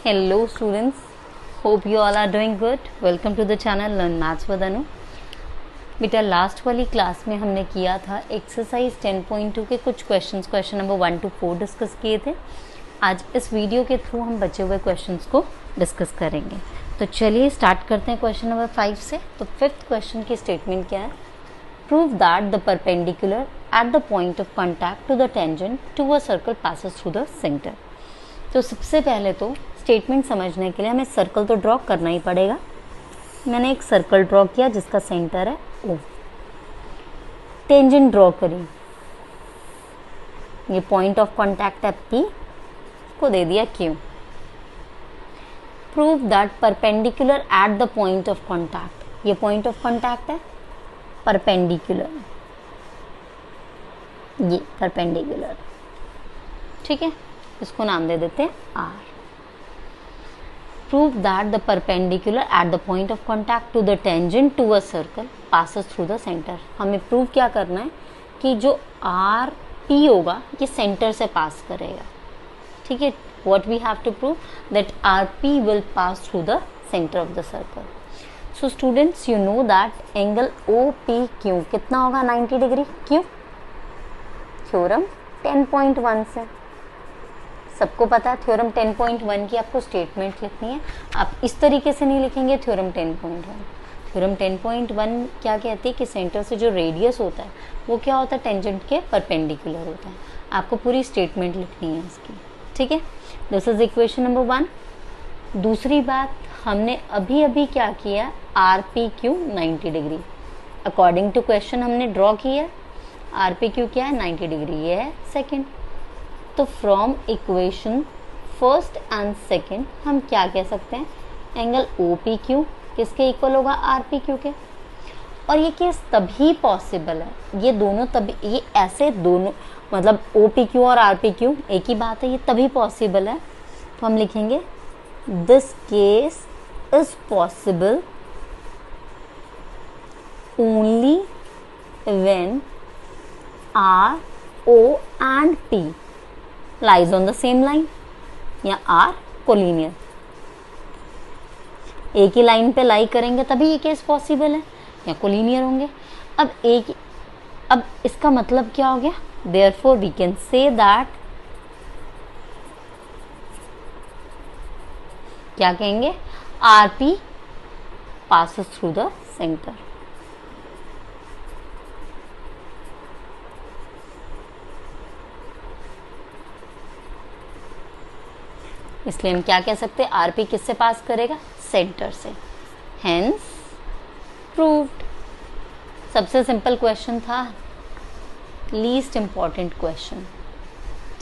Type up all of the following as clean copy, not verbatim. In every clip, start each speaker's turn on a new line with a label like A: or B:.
A: Hello students, hope you all are doing good. Welcome to the channel Learn Maths with Anu. बेटा last वाली class में हमने किया था एक्सरसाइज 10.2 के कुछ क्वेश्चन नंबर 1 to 4 डिस्कस किए थे. आज इस वीडियो के थ्रू हम बचे हुए क्वेश्चंस को डिस्कस करेंगे. तो चलिए स्टार्ट करते हैं क्वेश्चन नंबर 5 से. तो फिफ्थ क्वेश्चन की स्टेटमेंट क्या है? Prove that the perpendicular at the point of contact to the tangent to a circle passes through the centre. तो सबसे पहले तो स्टेटमेंट समझने के लिए हमें सर्कल तो ड्रॉ करना ही पड़ेगा. मैंने एक सर्कल ड्रॉ किया जिसका सेंटर है O. टेंजेंट ड्रॉ करी, ये पॉइंट ऑफ कांटेक्ट है P, को दे दिया Q. Prove that perpendicular at the point of contact, ये पॉइंट ऑफ कांटेक्ट है परपेंडिकुलर, ये परपेंडिकुलर, ठीक है, इसको नाम दे देते हैं R. Prove that the perpendicular at the point of contact to the tangent to a circle passes through the center. हमें प्रूव क्या करना है कि जो आर पी होगा ये सेंटर से पास करेगा, ठीक है. What we have to prove that RP will pass through the center of the circle. So students, you know that angle OPQ कितना होगा 90 डिग्री. क्यों? थ्योरम 10.1 से सबको पता है. थ्योरम 10.1 की आपको स्टेटमेंट लिखनी है. आप इस तरीके से नहीं लिखेंगे थ्योरम 10.1. थ्योरम 10.1 क्या कहती है कि सेंटर से जो रेडियस होता है वो क्या होता है, टेंजेंट के परपेंडिकुलर होता है. आपको पूरी स्टेटमेंट लिखनी है इसकी, ठीक है. This is equation number 1. दूसरी बात, हमने अभी क्या किया, R P Q 90 degree according to question हमने ड्रॉ किया. आर पी क्यू क्या है 90 डिग्री, ये है सेकेंड. तो from equation first and second हम क्या कह सकते हैं, एंगल ओ पी क्यू किसके इक्वल होगा, आर पी क्यू के. और ये केस तभी पॉसिबल है, ये दोनों तभी, ये ऐसे दोनों मतलब ओ पी क्यू और आर पी क्यू एक ही बात है, ये तभी पॉसिबल है. तो हम लिखेंगे this case is possible only when R O and P lies on the same line या R कोलिनियर. एक ही लाइन पे लाई करेंगे तभी ये केस पॉसिबल है, या कोलिनियर होंगे. अब इसका मतलब क्या हो गया, therefore we can say that, क्या कहेंगे, RP passes through the center. इसलिए हम क्या कह सकते हैं, आरपी किससे पास करेगा, सेंटर से. Hence proved. सबसे सिंपल क्वेश्चन था, लीस्ट इंपॉर्टेंट क्वेश्चन,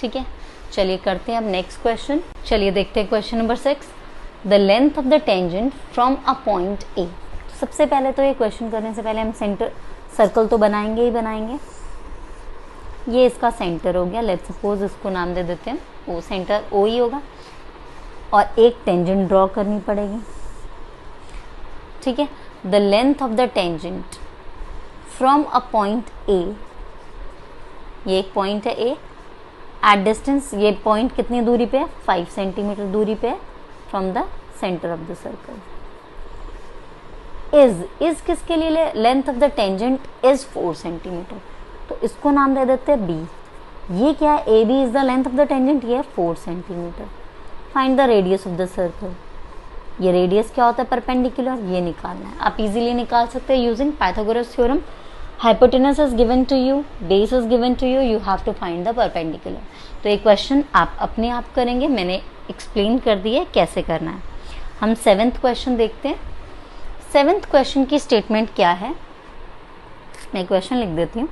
A: ठीक है. चलिए करते हैं अब नेक्स्ट क्वेश्चन. चलिए देखते हैं question number 6. The length of the tangent from a point A. सबसे पहले तो ये क्वेश्चन करने से पहले हम सेंटर सर्कल तो बनाएंगे ही बनाएंगे. ये इसका सेंटर हो गया. लेट्स सपोज इसको नाम दे देते हैं ओ. सेंटर ओ ही होगा और एक टेंजेंट ड्रॉ करनी पड़ेगी, ठीक है. The length of the tangent from a point A, ये एक पॉइंट है ए. एट डिस्टेंस ये पॉइंट कितनी दूरी पे है, 5 सेंटीमीटर दूरी पे है from the centre of the circle. Is किसके लिए, length of the tangent is 4 centimetre. तो इसको नाम दे देते हैं बी. ये क्या है, A B is the length of the tangent, ये है 4 centimetre. Find the radius of the circle. ये रेडियस क्या होता है, परपेंडिकुलर, ये निकालना है. आप इजीली निकाल सकते हैं using Pythagoras theorem. Hypotenuse is given to you, base is given to you, you have to find the perpendicular. तो ये क्वेश्चन आप अपने आप करेंगे, मैंने एक्सप्लेन कर दिया है कैसे करना है. हम 7th क्वेश्चन देखते हैं. 7th क्वेश्चन की स्टेटमेंट क्या है, मैं क्वेश्चन लिख देती हूँ.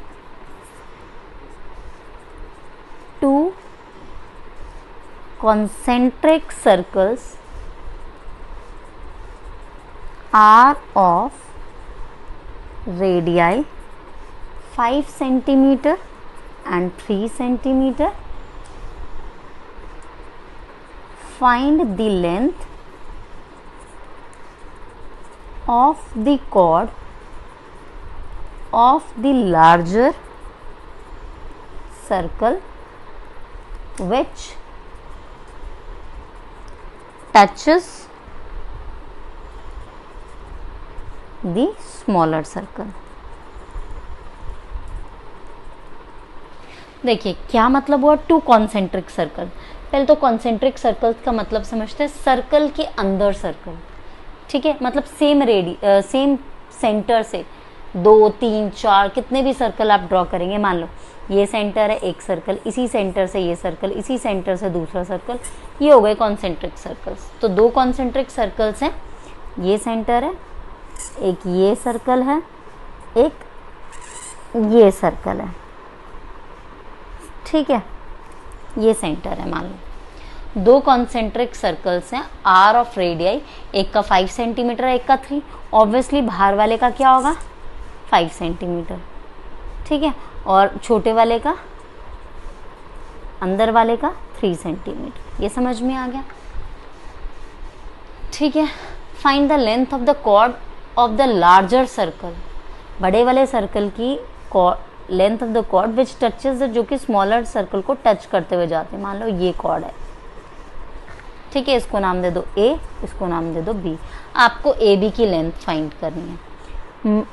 A: Two concentric circles are of radii 5 centimeter and 3 centimeter. Find the length of the chord of the larger circle which touches the smaller circle. देखिए क्या मतलब हुआ टू कॉन्सेंट्रिक सर्कल। पहले तो कॉन्सेंट्रिक सर्कल्स का मतलब समझते हैं, सर्कल के अंदर सर्कल, ठीक है, मतलब सेम सेंटर से 2 3 4 कितने भी सर्कल आप ड्रॉ करेंगे, मान लो ये सेंटर है एक सर्कल, इसी सेंटर से ये सर्कल, इसी सेंटर से दूसरा सर्कल, ये हो गए कॉन्सेंट्रिक सर्कल्स। तो 2 कॉन्सेंट्रिक सर्कल्स हैं, ये सेंटर है, एक ये सर्कल है, एक ये सर्कल है, ठीक है, ये सेंटर है। मान लो 2 कॉन्सेंट्रिक सर्कल्स हैं आर ऑफ रेडियाई, एक का 5 सेंटीमीटर है, एक का 3। ऑब्वियसली बाहर वाले का क्या होगा 5 सेंटीमीटर, ठीक है, और छोटे वाले का, अंदर वाले का 3 सेंटीमीटर। ये समझ में आ गया, ठीक है। Find the length of the chord of the larger circle, बड़े वाले सर्कल की length of the chord which touches जो कि स्मॉलर सर्कल को टच करते हुए जाते हैं। मान लो ये कॉर्ड है, ठीक है, इसको नाम दे दो ए, इसको नाम दे दो बी। आपको ए बी की लेंथ फाइंड करनी है।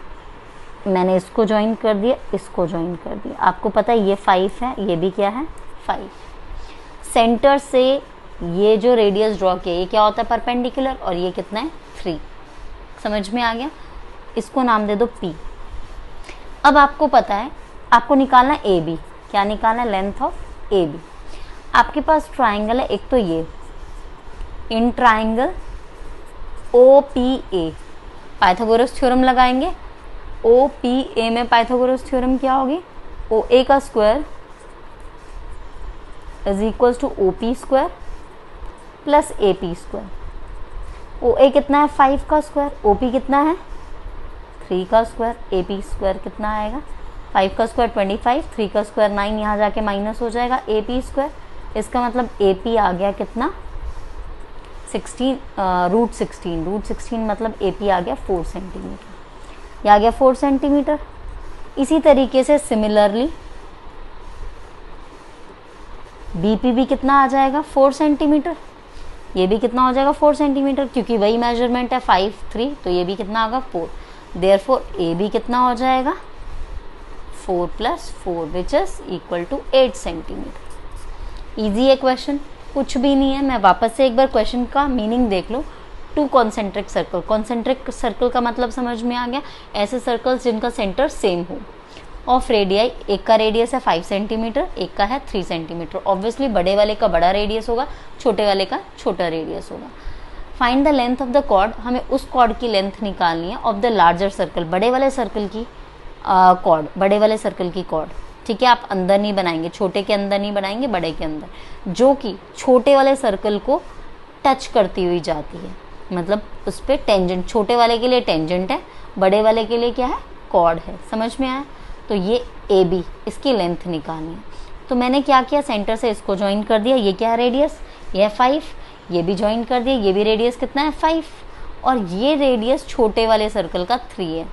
A: मैंने इसको ज्वाइन कर दिया, इसको ज्वाइन कर दिया, आपको पता है ये 5 है, ये भी क्या है 5। सेंटर से ये जो रेडियस ड्रॉ किया ये क्या होता है परपेंडिकुलर, और ये कितना है 3। समझ में आ गया, इसको नाम दे दो पी। अब आपको पता है आपको निकालना ए बी, क्या निकालना है लेंथ ऑफ ए बी। आपके पास ट्राइंगल है एक, तो ये in triangle O P A, Pythagoras theorem लगाएंगे। ओ पी ए में पाइथागोरस थ्योरम क्या होगी, ओ ए का square is equal to O P square plus A P square. O A कितना है 5 का स्क्वायर, ओ पी कितना है 3 का स्क्वायर, ए पी स्क्वायर कितना आएगा 5 का स्क्वायर 25, 3 का स्क्वायर 9, यहाँ जाके माइनस हो जाएगा ए पी स्क्वायर। इसका मतलब ए पी आ गया कितना 16, रूट 16 मतलब ए पी आ गया 4 सेंटीमीटर, ये आ गया 4 सेंटीमीटर। इसी तरीके से सिमिलरली बी पी भी कितना आ जाएगा 4 सेंटीमीटर, ये भी कितना हो जाएगा 4 सेंटीमीटर, क्योंकि वही मेजरमेंट है 5 3, तो ये भी कितना होगा 4। देयरफॉर ए बी कितना हो जाएगा 4 + 4 which is equal to 8 centimetre. Easy है क्वेश्चन, कुछ भी नहीं है। मैं वापस से एक बार क्वेश्चन का मीनिंग देख लो। 2 कॉन्सेंट्रिक सर्कल, कॉन्सेंट्रिक सर्कल का मतलब समझ में आ गया, ऐसे सर्कल्स जिनका सेंटर सेम हो। ऑफ रेडियाई, एक का रेडियस है 5 सेंटीमीटर, एक का है 3 सेंटीमीटर। ऑब्वियसली बड़े वाले का बड़ा रेडियस होगा, छोटे वाले का छोटा रेडियस होगा। Find the length of the chord, हमें उस कॉर्ड की लेंथ निकालनी है ऑफ द लार्जर सर्कल, बड़े वाले सर्कल की कॉर्ड, बड़े वाले सर्कल की कॉर्ड, ठीक है। आप अंदर नहीं बनाएंगे, छोटे के अंदर नहीं बनाएंगे, बड़े के अंदर, जो कि छोटे वाले सर्कल को टच करती हुई जाती है, मतलब उस पर टेंजेंट, छोटे वाले के लिए टेंजेंट है, बड़े वाले के लिए क्या है कॉर्ड है। समझ में आया, तो ये ए बी, इसकी लेंथ निकालनी है। तो मैंने क्या किया, सेंटर से इसको ज्वाइन कर दिया, ये क्या है रेडियस, ये है 5, ये भी ज्वाइन कर दिया, ये भी रेडियस कितना है 5, और ये रेडियस छोटे वाले सर्कल का 3 है,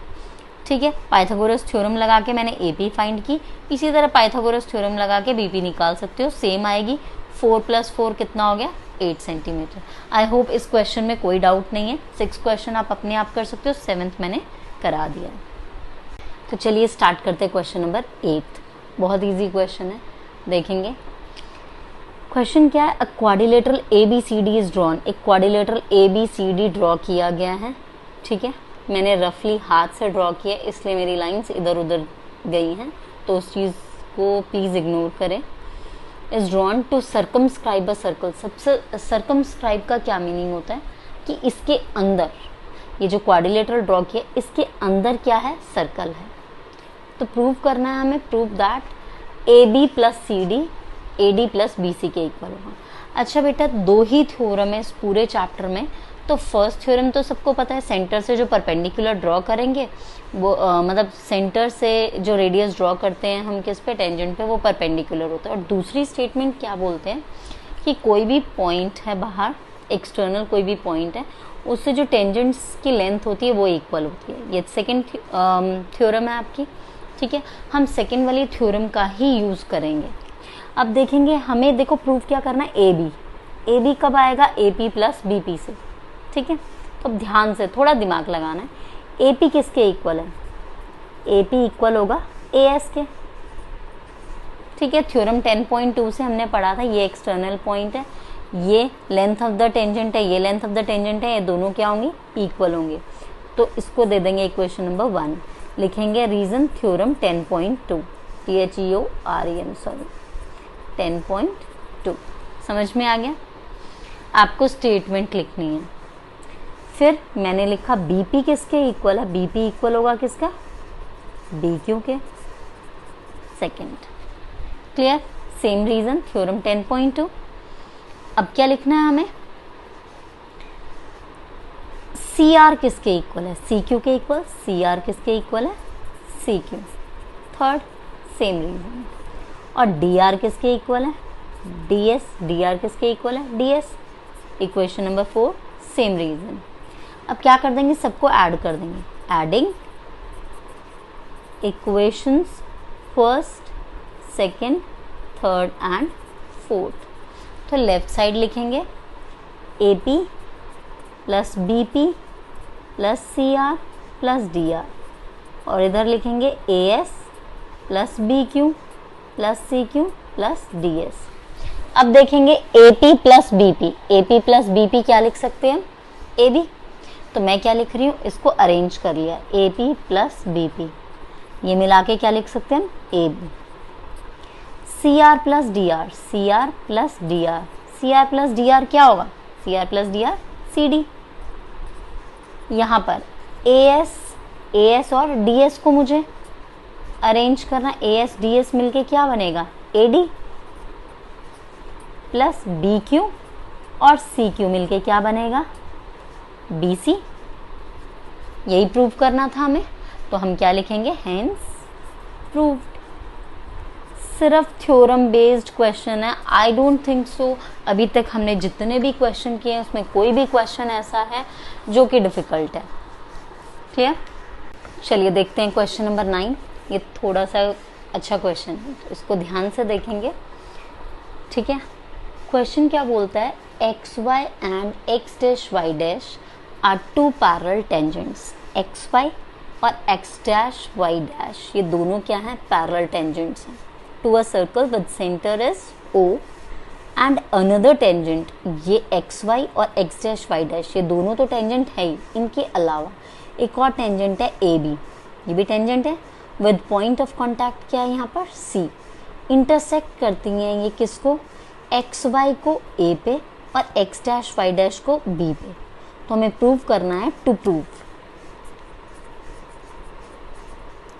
A: ठीक है। पाइथागोरस थ्योरम लगा के मैंने ए पी फाइंड की, इसी तरह पाइथागोरस थ्योरम लगा के बी पी निकाल सकते हो, सेम आएगी। 4 + 4 कितना हो गया 8 सेंटीमीटर। आई होप इस क्वेश्चन में कोई डाउट नहीं है। 6 क्वेश्चन आप अपने आप कर सकते हो, 7th मैंने करा दिया है। तो चलिए स्टार्ट करते हैं क्वेश्चन नंबर 8। बहुत इजी क्वेश्चन है, देखेंगे। क्वेश्चन क्या है, a quadrilateral A B C D is drawn, एक quadrilateral A B C D draw किया गया है, ठीक है। मैंने रफली हाथ से ड्रॉ किया, इसलिए मेरी लाइंस इधर उधर गई हैं, तो उस चीज़ को प्लीज़ इग्नोर करें। Is drawn to circumscribe a circle, सबसे सर्कमस्क्राइब का क्या मीनिंग होता है कि इसके अंदर, ये जो क्वाड्रिलेटरल ड्रॉ किया इसके अंदर क्या है सर्कल है। तो प्रूव करना है हमें, prove that A B plus C D A D plus B C के इक्वल होगा। अच्छा बेटा, 2 ही थ्योरम है इस पूरे चैप्टर में। तो फर्स्ट थ्योरम तो सबको पता है, सेंटर से जो परपेंडिकुलर ड्रॉ करेंगे वो मतलब सेंटर से जो रेडियस ड्रॉ करते हैं हम किस पे, टेंजेंट पे, वो परपेंडिकुलर होता है। और दूसरी स्टेटमेंट क्या बोलते हैं कि कोई भी पॉइंट है बाहर, एक्सटर्नल कोई भी पॉइंट है, उससे जो टेंजेंट्स की लेंथ होती है वो इक्वल होती है। ये सेकेंड थ्योरम है आपकी, ठीक है। हम सेकेंड वाली थ्योरम का ही यूज़ करेंगे। अब देखेंगे हमें, देखो प्रूफ क्या करना है, ए बी, ए बी कब आएगा, A P plus B P से, ठीक है। तो ध्यान से थोड़ा दिमाग लगाना है। ए पी किसके इक्वल है, ए पी इक्वल होगा ए एस के, ठीक है। थ्योरम 10.2 से हमने पढ़ा था, ये एक्सटर्नल पॉइंट है, ये लेंथ ऑफ द टेंजेंट है, ये लेंथ ऑफ द टेंजेंट है, ये दोनों क्या होंगी, इक्वल होंगे। तो इसको दे देंगे इक्वेशन नंबर 1, लिखेंगे रीजन थ्योरम 10.2, THEOREM सॉरी 10.2। समझ में आ गया। आपको स्टेटमेंट लिखनी है। फिर मैंने लिखा बीपी किसके इक्वल है, बीपी इक्वल होगा किसका, BQ के। Second clear, same reason theorem 10.2। अब क्या लिखना है हमें, CR किसके इक्वल है, CQ के इक्वल, CR किसके इक्वल है, CQ। Third same reason. और DR किसके इक्वल है, DS, DR किसके इक्वल है, DS। Equation number 4 same reason. अब क्या कर देंगे, सबको ऐड कर देंगे, adding equations first, second, third and fourth. तो लेफ्ट साइड लिखेंगे AP plus BP plus CR plus DR, और इधर लिखेंगे AS plus BQ plus CQ plus DS। अब देखेंगे AP plus BP, AP plus BP क्या लिख सकते हैं हम, AB। तो मैं क्या लिख रही हूँ, इसको अरेंज कर लिया, AP प्लस BP, ये मिला के क्या लिख सकते हैं हम, AB। CR plus DR, CR plus DR, CR plus DR क्या होगा, CR प्लस DR CD। यहाँ पर AS और DS को मुझे अरेंज करना, AS DS मिलके क्या बनेगा, AD प्लस BQ और CQ मिलके क्या बनेगा, BC। यही प्रूव करना था हमें, तो हम क्या लिखेंगे, हेंस प्रूव्ड। सिर्फ थ्योरम बेस्ड क्वेश्चन है, आई डोंट थिंक सो अभी तक हमने जितने भी क्वेश्चन किए हैं उसमें कोई भी क्वेश्चन ऐसा है जो कि डिफिकल्ट है। क्लियर, चलिए देखते हैं क्वेश्चन नंबर 9। ये थोड़ा सा अच्छा क्वेश्चन है, तो इसको ध्यान से देखेंगे, ठीक है। क्वेश्चन क्या बोलता है, XY and X dash Y dash are two parallel tangents. XY और X डैश Y डैश ये दोनों क्या हैं, पैरेलल टेंजेंट्स हैं to a circle with centre is O and another tangent. ये XY और X डैश Y डैश ये दोनों तो टेंजेंट है ही, इनके अलावा एक और टेंजेंट है AB, ये भी टेंजेंट है विद पॉइंट ऑफ कांटेक्ट क्या है यहाँ पर, C। इंटरसेक्ट करती हैं ये किसको, XY को A पे और X डैश Y डैश को B पे। तो हमें प्रूव करना है, टू प्रूव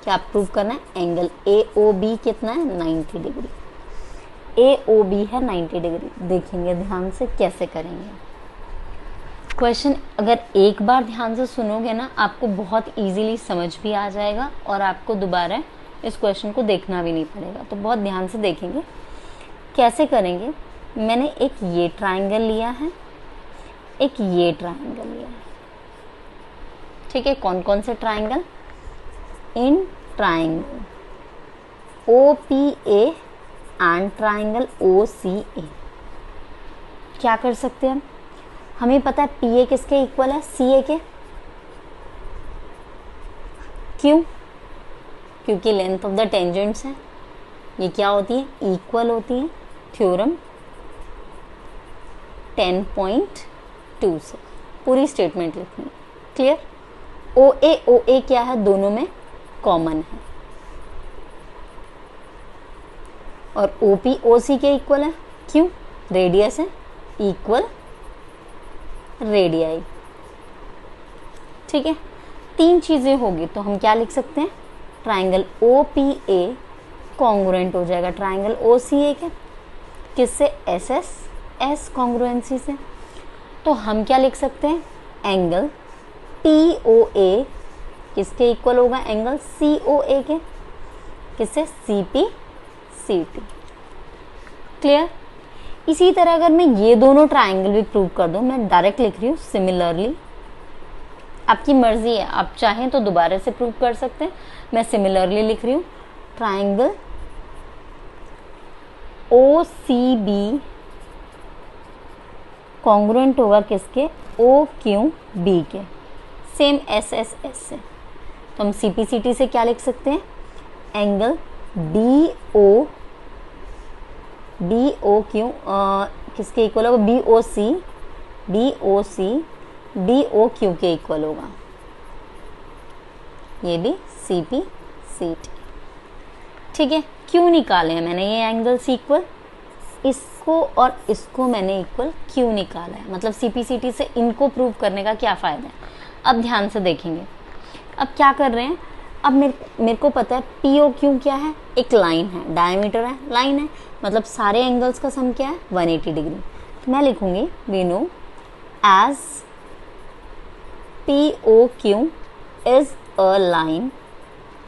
A: क्या प्रूव करना है, एंगल AOB कितना है, 90 डिग्री। AOB है 90 डिग्री। देखेंगे ध्यान से कैसे करेंगे क्वेश्चन। अगर एक बार ध्यान से सुनोगे ना, आपको बहुत इजीली समझ भी आ जाएगा और आपको दोबारा इस क्वेश्चन को देखना भी नहीं पड़ेगा। तो बहुत ध्यान से देखेंगे कैसे करेंगे। मैंने एक ये ट्राइंगल लिया है, एक ये ट्राइंगल लिया है, ठीक है। कौन कौन से triangle, in triangle OPA and triangle OCA क्या कर सकते हैं हमें पता है PA किसके इक्वल है, CA के। क्यों, क्योंकि लेंथ ऑफ द टेंजेंट्स है, ये क्या होती है, इक्वल होती है। थ्योरम 10.2 से पूरी स्टेटमेंट लिखनी है। क्लियर, OA क्या है, दोनों में कॉमन है, और OP OC के इक्वल है। क्यों, रेडियस है, इक्वल रेडियाई, ठीक है। तीन चीजें होगी तो हम क्या लिख सकते हैं, ट्राइंगल OPA कॉन्ग्रुएंट हो जाएगा ट्राइंगल OCA के, किससे, SS कॉन्ग्रुएंसी से। तो हम क्या लिख सकते हैं, एंगल POA किसके इक्वल होगा, एंगल COA के, किससे, CPCT। क्लियर। इसी तरह अगर मैं ये दोनों ट्राइंगल भी प्रूव कर दूं, मैं डायरेक्ट लिख रही हूँ सिमिलरली, आपकी मर्जी है, आप चाहें तो दोबारा से प्रूव कर सकते हैं। मैं सिमिलरली लिख रही हूँ, ट्राइंगल OCB कॉन्ग्रुएंट होगा किसके, ओ क्यू बी के, सेम एस एस एस से। तो हम सी पी सी टी से क्या लिख सकते हैं, एंगल बी ओ क्यू किसके इक्वल होगा, B O C B O Q के इक्वल होगा, ये भी सी पी सी टी। ठीक है, क्यों निकाले हैं मैंने ये एंगल्स इक्वल, इसको और इसको मैंने इक्वल क्यों निकाला है, मतलब सीपीसीटी से इनको प्रूव करने का क्या फ़ायदा है। अब ध्यान से देखेंगे, अब क्या कर रहे हैं, अब मेरे को पता है पी ओ क्यू क्या है, एक लाइन है, डायमीटर है, लाइन है, मतलब सारे एंगल्स का सम क्या है 180 डिग्री। तो मैं लिखूंगी we know as P O Q is a line,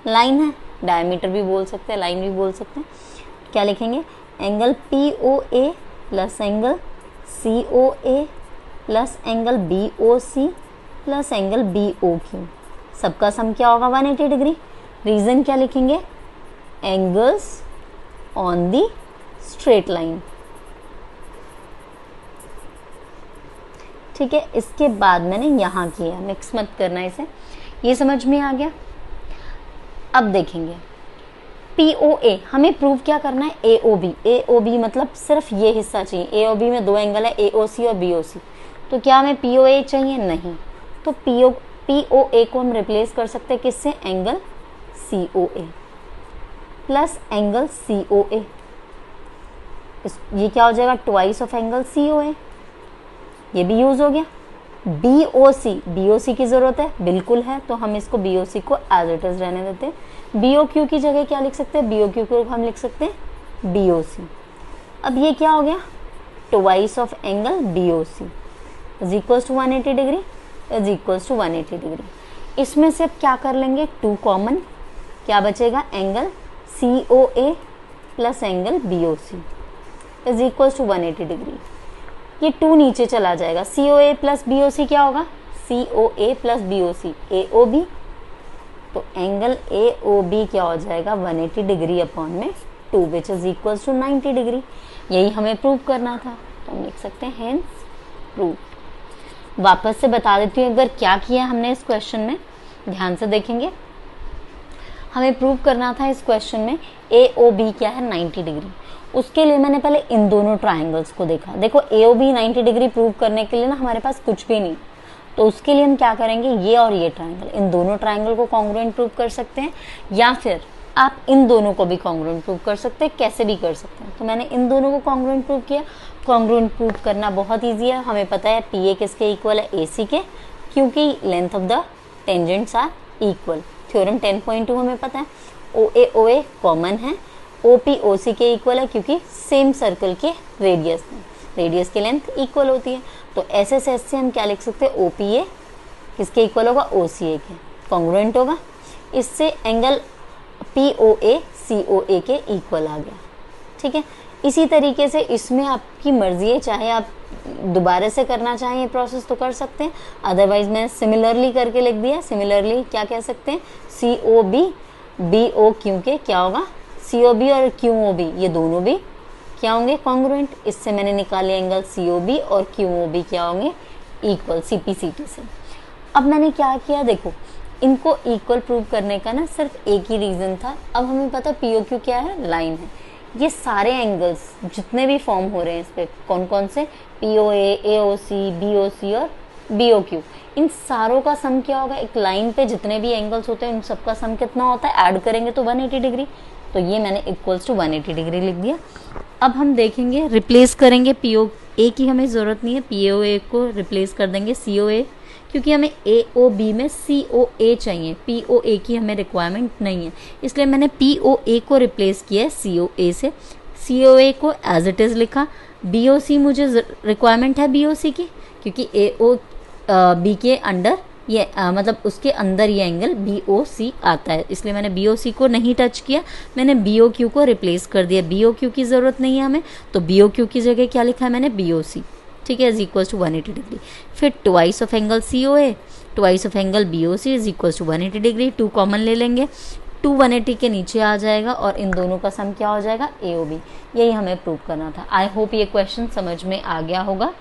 A: line है, डायमीटर भी बोल सकते हैं, लाइन भी बोल सकते हैं। क्या लिखेंगे, angle P O A plus angle C O A plus angle B O C plus angle B O Q, सबका सम क्या होगा 180 डिग्री। रीजन क्या लिखेंगे, angles on the straight line. ठीक है, इसके बाद मैंने यहाँ किया, मिक्स मत करना इसे, ये समझ में आ गया। अब देखेंगे पी ओ ए, हमें प्रूव क्या करना है, ए ओ बी मतलब सिर्फ ये हिस्सा चाहिए, ए ओ बी में दो एंगल है, ए ओ सी और बी ओ सी। तो क्या हमें पी ओ ए चाहिए, नहीं, तो पी ओ ए को हम रिप्लेस कर सकते हैं किससे, angle C O A plus angle C O ए, ये क्या हो जाएगा, twice of angle C O ए, ये भी यूज हो गया। बी ओ सी की जरूरत है, बिल्कुल है, तो हम इसको बी ओ सी को एज इट इज रहने देते हैं। बी ओ क्यू की जगह क्या लिख सकते हैं, बी ओ क्यू को हम लिख सकते हैं बी ओ सी। अब ये क्या हो गया, twice of angle B O C is equals to 180 degree, is equals to 180 degree. इसमें से अब क्या कर लेंगे, 2 कॉमन, क्या बचेगा, angle C O A plus angle B O C is equals to 180 degree. ये 2 नीचे चला जाएगा, सी O A plus B O C क्या होगा, C O A plus B O C A O B, तो एंगल ए ओ बी क्या हो जाएगा 180 डिग्री अपॉन में 2 which is equals to 90 degree. यही हमें प्रूव करना था, तो हम लिख सकते हैं हेंस प्रूव। वापस से बता देती हूँ अगर क्या किया हमने इस क्वेश्चन में, ध्यान से देखेंगे। हमें प्रूव करना था इस क्वेश्चन में ए ओ बी क्या है 90 डिग्री। उसके लिए मैंने पहले इन दोनों ट्राइंगल्स को देखा। देखो ए ओ बी 90 डिग्री प्रूव करने के लिए ना हमारे पास कुछ भी नहीं, तो उसके लिए हम क्या करेंगे, ये और ये ट्राइंगल, इन दोनों ट्राइंगल को कॉन्ग्रुएंट प्रूव कर सकते हैं, या फिर आप इन दोनों को भी कॉन्ग्रुएंट प्रूव कर सकते हैं, कैसे भी कर सकते हैं। तो मैंने इन दोनों को कॉन्ग्रुएंट प्रूव किया। कॉन्ग्रुएंट प्रूव करना बहुत ईजी है, हमें पता है पी ए किसके इक्वल है, ए सी के, क्योंकि length of the tangents are equal. Theorem 10.2 हमें पता है। ओ ए कॉमन है, ओ पी ओ सी के इक्वल है, क्योंकि सेम सर्कल के रेडियस है, रेडियस की लेंथ इक्वल होती है। तो एस एस एस से हम क्या लिख सकते हैं, ओ पी ए किसके इक्वल होगा, ओ सी ए के, कॉन्ग्रुएंट होगा। इससे एंगल पी ओ ए सी ओ ए के इक्वल आ गया। ठीक है, इसी तरीके से इसमें आपकी मर्जी है, चाहे आप दोबारा से करना चाहें ये प्रोसेस तो कर सकते हैं, अदरवाइज मैंने सिमिलरली करके लिख दिया। सिमिलरली क्या कह सकते हैं, C O B B O Q के क्या होगा, सी ओ बी और क्यू ओ बी ये दोनों भी क्या होंगे, कॉन्ग्रुएंट। इससे मैंने निकाले एंगल सी ओ बी और क्यू ओ बी क्या होंगे, equal C P C T से। अब मैंने क्या किया, देखो इनको इक्वल प्रूव करने का ना सिर्फ एक ही रीज़न था। अब हमें पता पी ओ क्यू क्या है, लाइन है। ये सारे एंगल्स जितने भी फॉर्म हो रहे हैं इस पर, कौन कौन से, पी ओ ए ओ सी बी ओ सी और बी ओ क्यू, इन सारों का सम क्या होगा, एक लाइन पे जितने भी एंगल्स होते हैं उन सबका सम कितना होता है, ऐड करेंगे तो 180 डिग्री। तो ये मैंने इक्वल्स टू 180 डिग्री लिख दिया। अब हम देखेंगे, रिप्लेस करेंगे पी ओ ए की हमें ज़रूरत नहीं है, पी ओ ए को रिप्लेस कर देंगे सी ओ ए, क्योंकि हमें ए ओ बी में सी ओ ए चाहिए, पी ओ ए की हमें रिक्वायरमेंट नहीं है, इसलिए मैंने पी ओ ए को रिप्लेस किया है सी ओ ए से। सी ओ ए को एज इट इज़ लिखा। बी ओ सी मुझे रिक्वायरमेंट है बी ओ सी की, क्योंकि ए ओ बी के अंडर ये मतलब उसके अंदर ये एंगल बी ओ सी आता है, इसलिए मैंने बी ओ सी को नहीं टच किया, मैंने बी ओ क्यू को रिप्लेस कर दिया। बी ओ क्यू की ज़रूरत नहीं है हमें, तो बी ओ क्यू की जगह क्या लिखा है मैंने, बी ओ सी। ठीक है, इज इक्वल टू 180 डिग्री। फिर twice of angle C O A twice of angle B O C is equal to 180 degree. 2 common ले लेंगे, 2 180 के नीचे आ जाएगा और इन दोनों का सम क्या हो जाएगा, ए ओ बी। यही हमें प्रूव करना था। आई होप ये क्वेश्चन समझ में आ गया होगा।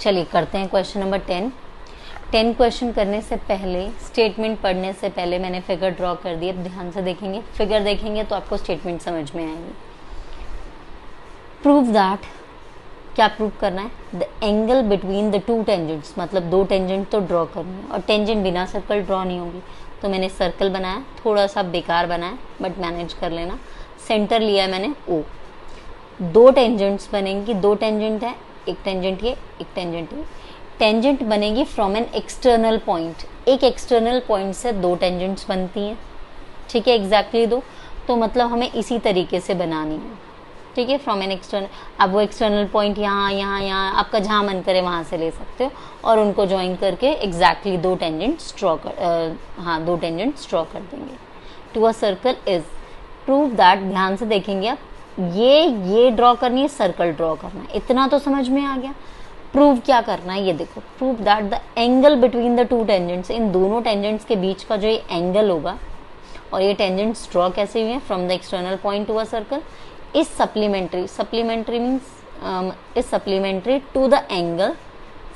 A: चलिए करते हैं क्वेश्चन नंबर 10 क्वेश्चन करने से पहले, स्टेटमेंट पढ़ने से पहले मैंने फिगर ड्रॉ कर दी। अब ध्यान से देखेंगे, फिगर देखेंगे तो आपको स्टेटमेंट समझ में आएगी। प्रूव दैट, क्या प्रूव करना है? The angle between the two tangents, मतलब दो टेंजेंट तो ड्रॉ करनी है और टेंजेंट बिना सर्कल ड्रॉ नहीं होगी। तो मैंने सर्कल बनाया, थोड़ा सा बेकार बनाया बट मैनेज कर लेना। सेंटर लिया है मैंने O। दो टेंजेंट्स बनेंगी, दो टेंजेंट है, एक टेंजेंट ये, एक टेंजेंट ये। टेंजेंट बनेगी फ्रॉम एन एक्सटर्नल पॉइंट, एक एक्सटर्नल पॉइंट से दो टेंजेंट्स बनती हैं, ठीक है, एग्जैक्टली दो। तो मतलब हमें इसी तरीके से बनानी है, ठीक है, फ्रॉम एन एक्सटर्नल। अब वो एक्सटर्नल पॉइंट यहाँ यहाँ यहाँ आपका जहाँ मन करे वहाँ से ले सकते हो और उनको ज्वाइन करके एग्जैक्टली दो टेंजेंट्स ड्रॉ कर देंगे to a circle is. Prove that, ध्यान से देखेंगे आप, ये ड्रॉ करनी है, सर्कल ड्रॉ करना है, इतना तो समझ में आ गया। प्रूव क्या करना है ये देखो, prove that the angle between the two tangents, इन दोनों टेंजेंट्स के बीच का जो ये एंगल होगा, और ये टेंजेंट्स ड्रॉ कैसे हुए हैं, from the external point to a circle, is supplementary means is supplementary to the angle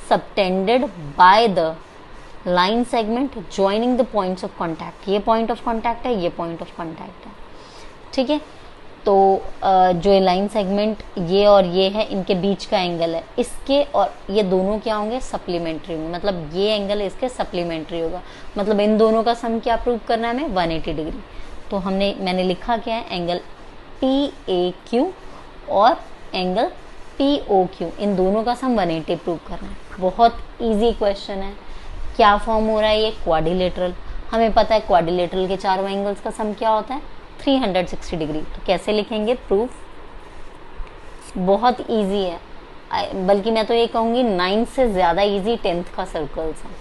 A: subtended by the line segment joining the points of contact. ये पॉइंट ऑफ कॉन्टैक्ट है, ये point of contact है, ठीक है। तो जो line segment ये और ये है, इनके बीच का एंगल है, इसके और ये दोनों क्या होंगे, सप्लीमेंट्री में, मतलब ये एंगल इसके सप्लीमेंट्री होगा। मतलब इन दोनों का सम क्या प्रूव करना है हमें, 180 डिग्री। तो मैंने लिखा क्या है, एंगल PAQ और एंगल POQ, इन दोनों का सम 180 प्रूव करना है। बहुत इजी क्वेश्चन है। क्या फॉर्म हो रहा है ये, क्वाड्रिलेटरल। हमें पता है क्वाड्रिलेटरल के चारों एंगल्स का सम क्या होता है, 360 डिग्री। तो कैसे लिखेंगे प्रूफ, बहुत इजी है, बल्कि मैं तो ये कहूँगी 9 से ज़्यादा इजी 10th का सर्कल्स है।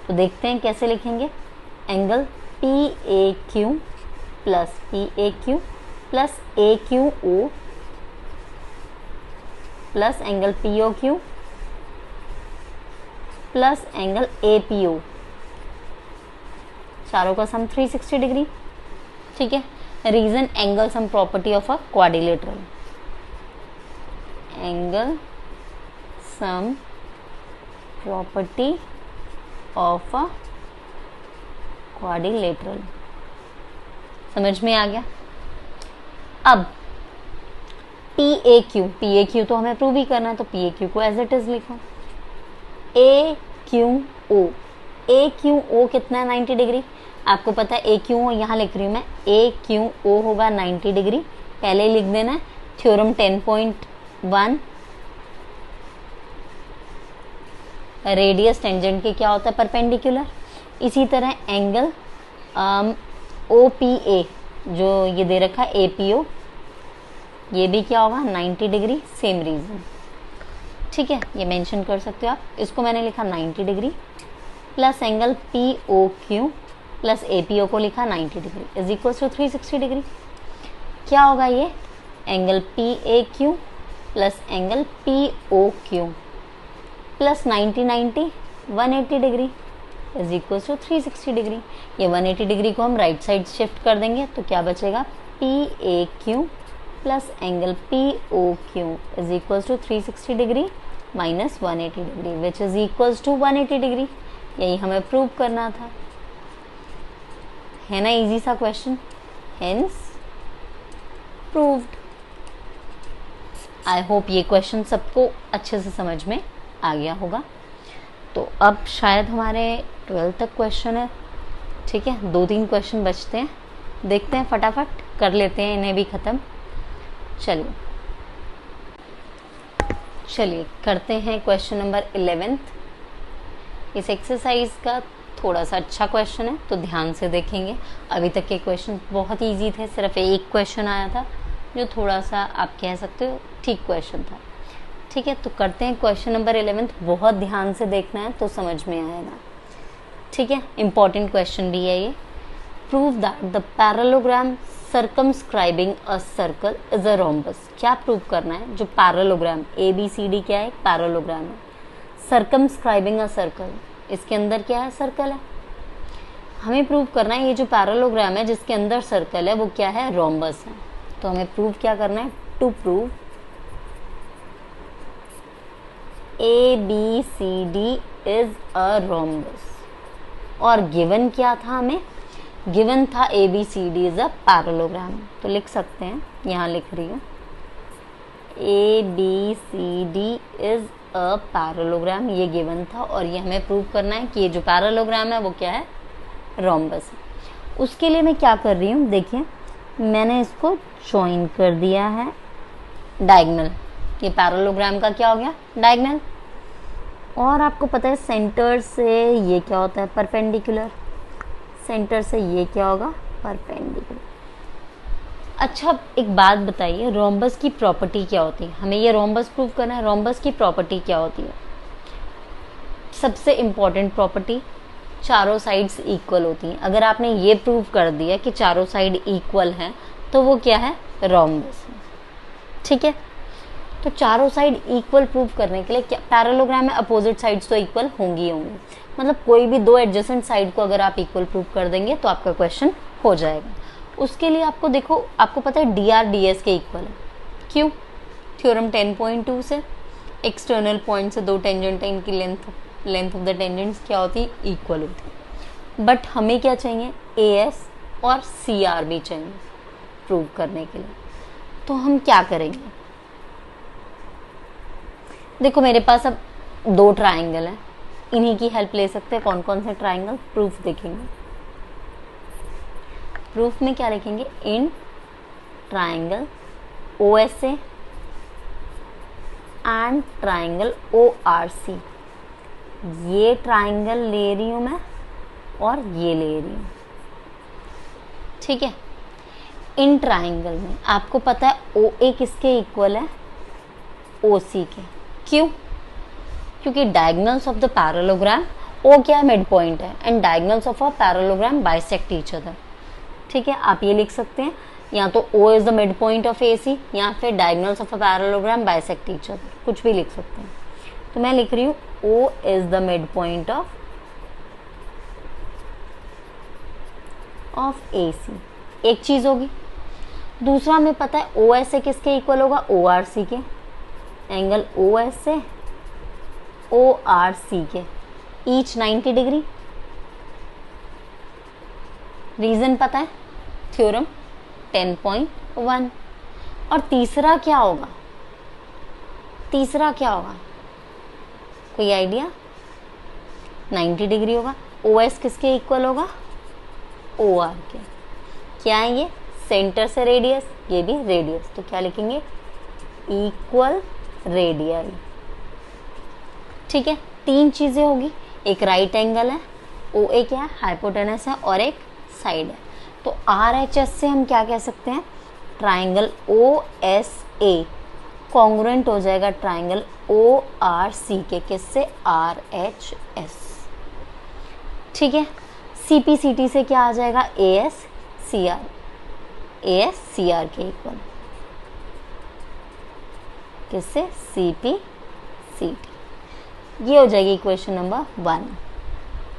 A: तो देखते हैं कैसे लिखेंगे, angle PAQ plus AQO plus angle POQ plus angle APO, चारों का सम 360 डिग्री, ठीक है। Reason, angle sum property of a quadrilateral, angle sum property of a quadrilateral, समझ में आ गया। अब PAQ तो हमें प्रूव ही करना है, तो PAQ को एज इट इज लिखो। AQO कितना है, 90 डिग्री। आपको पता है AQO, यहाँ लिख रही हूँ मैं, AQO होगा 90 डिग्री, पहले ही लिख देना है। थ्योरम 10.1, रेडियस टेंजेंट के क्या होता है, परपेंडिकुलर। इसी तरह एंगल OPA, जो ये दे रखा है APO, ये भी क्या होगा, 90 डिग्री, सेम रीजन, ठीक है, ये मेंशन कर सकते हो आप। इसको मैंने लिखा 90 degree plus angle POQ plus APO को लिखा 90 degree is equal to 360 degree. क्या होगा ये, angle PAQ plus angle POQ plus 90 180 degree is equal to 360 degree. ये 180 डिग्री को हम राइट साइड शिफ्ट कर देंगे तो क्या बचेगा, PAQ plus angle POQ is equal to 360 degree minus 180 degree which is equal to 180 degree. यही हमें प्रूव करना था, है ना, इजी सा question, hence proved. I hope ये क्वेश्चन सबको अच्छे से समझ में आ गया होगा। तो अब शायद हमारे 12 तक क्वेश्चन है, ठीक है, 2-3 क्वेश्चन बचते हैं, देखते हैं, फटाफट कर लेते हैं इन्हें भी ख़त्म। चलिए करते हैं क्वेश्चन नंबर 11। इस एक्सरसाइज का थोड़ा सा अच्छा क्वेश्चन है तो ध्यान से देखेंगे। अभी तक के क्वेश्चन बहुत इजी थे, सिर्फ एक क्वेश्चन आया था जो थोड़ा सा आप कह सकते हो ठीक क्वेश्चन था, ठीक है। तो करते हैं क्वेश्चन नंबर 11, बहुत ध्यान से देखना है तो समझ में आएगा, ठीक है, इंपॉर्टेंट क्वेश्चन भी है ये। Prove that the parallelogram circumscribing a circle is a rhombus. क्या प्रूव करना है, जो पैरेललोग्राम ABCD क्या है, पैरेललोग्राम है, सर्कमस्क्राइबिंग अ सर्कल, इसके अंदर क्या है, सर्कल है। हमें प्रूव करना है ये जो पैरेललोग्राम है जिसके अंदर सर्कल है वो क्या है, रोम्बस है। तो हमें प्रूव क्या करना है, to prove ABCD is a rhombus. और गिवन क्या था हमें? गिवन था ABCD इज अ पैरेललोग्राम। तो लिख सकते हैं, यहाँ लिख रही हूँ ABCD इज अ पैरेललोग्राम, ये गिवन था और ये हमें प्रूव करना है कि ये जो पैरेललोग्राम है वो क्या है? रोम्बस है। उसके लिए मैं क्या कर रही हूँ, देखिए मैंने इसको ज्वाइन कर दिया है डायगोनल। ये पैरेललोग्राम का क्या हो गया? डायगोनल। और आपको पता है सेंटर से ये क्या होता है? परपेंडिकुलर। सेंटर से ये क्या होगा? परपेंडिकुलर। अच्छा, एक बात बताइए, रोम्बस की प्रॉपर्टी क्या होती है? हमें ये रोम्बस प्रूव करना है। रोम्बस की प्रॉपर्टी क्या होती है? सबसे इम्पॉर्टेंट प्रॉपर्टी, चारों साइड्स इक्वल होती हैं। अगर आपने ये प्रूव कर दिया कि चारों साइड इक्वल हैं तो वो क्या है? रोम्बस। ठीक है, तो चारों साइड इक्वल प्रूव करने के लिए क्या पैरेललोग्राम में अपोजिट साइड्स तो इक्वल होंगी ही होंगी। मतलब कोई भी दो एडजेसेंट साइड को अगर आप इक्वल प्रूव कर देंगे तो आपका क्वेश्चन हो जाएगा। उसके लिए आपको देखो, आपको पता है DR DS के इक्वल है। क्यों? थ्योरम 10.2 से एक्सटर्नल पॉइंट से दो टेंजेंट है, इनकी लेंथ ऑफ द टेंजेंट्स क्या होती है? इक्वल होती है। बट हमें क्या चाहिए? AS और CR भी चाहिए प्रूव करने के लिए। तो हम क्या करेंगे? देखो मेरे पास अब दो ट्राइंगल है, इन्हीं की हेल्प ले सकते हैं। कौन कौन से ट्राइंगल? प्रूफ देखेंगे। प्रूफ में क्या लिखेंगे? In triangle OSA and triangle ORC। ये ट्राइंगल ले रही हूं मैं और ये ले रही हूं। ठीक है, इन ट्राइंगल में आपको पता है OA किसके इक्वल है? OC के। क्यों? क्योंकि diagonals of the parallelogram, O क्या है? मिड पॉइंट है, and diagonals of a parallelogram bisect each other. ठीक है, आप ये लिख सकते हैं या तो O is the mid point of AC या फिर diagonals of a parallelogram bisect each other, कुछ भी लिख सकते हैं। तो मैं लिख रही हूँ O is the mid point of AC। एक चीज होगी। दूसरा हमें पता है OSA किसके इक्वल होगा? ORC के। एंगल OSA ORC के ईच 90 डिग्री। रीजन पता है? थ्योरम 10.1। और तीसरा क्या होगा? तीसरा क्या होगा? कोई आइडिया? 90 डिग्री होगा। OS किसके इक्वल होगा? OR के। क्या है ये? सेंटर से रेडियस, ये भी रेडियस। तो क्या लिखेंगे? Equal radial. ठीक है, तीन चीजें होगी। एक राइट एंगल है, OA क्या है? हाइपोटेनस है, और एक साइड है। तो RHS से हम क्या कह सकते हैं? ट्राइंगल OSA कॉन्ग्रुएंट हो जाएगा ट्राइंगल ORC के। किससे? RHS। ठीक है, CPCT से क्या आ जाएगा? ASCR। ASCR के इक्वल। किससे? CPCT। ये हो जाएगी क्वेश्चन नंबर 1।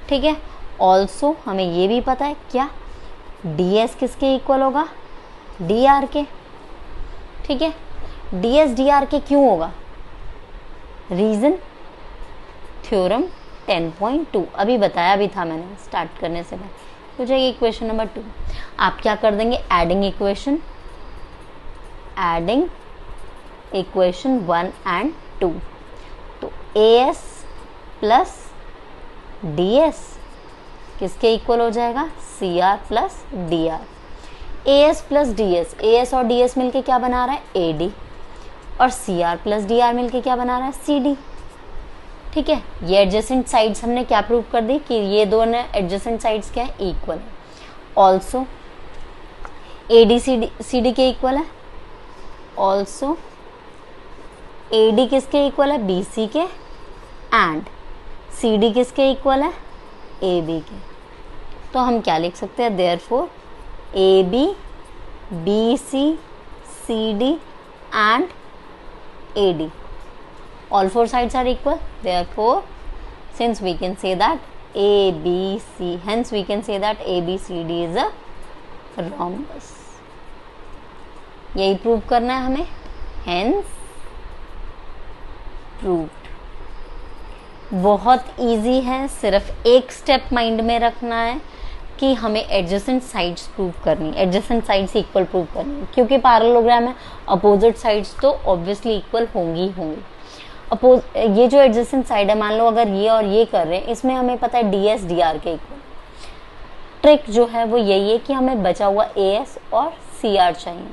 A: ठीक है, ऑल्सो हमें ये भी पता है क्या? DS किसके इक्वल होगा? DR के। ठीक है, DS DR के क्यों होगा? रीजन थ्योरम 10.2 अभी बताया भी था मैंने स्टार्ट करने से पहले। हो जाएगी इक्वेशन नंबर 2। आप क्या कर देंगे? Adding equation 1 and 2। तो AS प्लस DS किसके इक्वल हो जाएगा? CR plus DR। AS plus DS, AS और DS मिलके क्या बना रहा है? AD। और CR प्लस DR मिलके क्या बना रहा है? CD। ठीक है, ये एडजेसेंट साइड्स हमने क्या प्रूव कर दी कि ये दोनों एडजेसेंट साइड्स क्या है? इक्वल है। ऑल्सो AD CD के इक्वल है। ऑल्सो AD किसके इक्वल है? BC के। एंड CD किसके इक्वल है? AB के। तो हम क्या लिख सकते हैं? Therefore AB BC CD and AD, all four sides are equal, therefore since we can say that ABC, hence we can say that ABCD is a rhombus। यही प्रूव करना है हमें, hence proved। बहुत इजी है, सिर्फ एक step mind में रखना है कि हमें एडजेसेंट साइड्स प्रूव करनी, एडजेसेंट साइड्स इक्वल प्रूव करनी, क्योंकि पैरेललोग्राम है, अपोजिट साइड्स तो ऑब्वियसली इक्वल होंगी होंगी। ये जो एडजेसेंट साइड है, मान लो अगर ये और ये कर रहे हैं, इसमें हमें पता है डी एस डी आर के इक्वल। ट्रिक जो है वो यही है कि हमें बचा हुआ ए एस और सी आर चाहिए,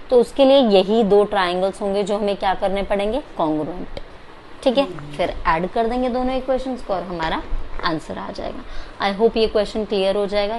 A: तो उसके लिए यही दो ट्राइंगल्स होंगे जो हमें क्या करने पड़ेंगे, कॉन्ग्रुएंट। ठीक है, फिर ऐड कर देंगे दोनों इक्वेशंस को और हमारा आंसर आ जाएगा। आई होप ये क्वेश्चन क्लियर हो जाएगा।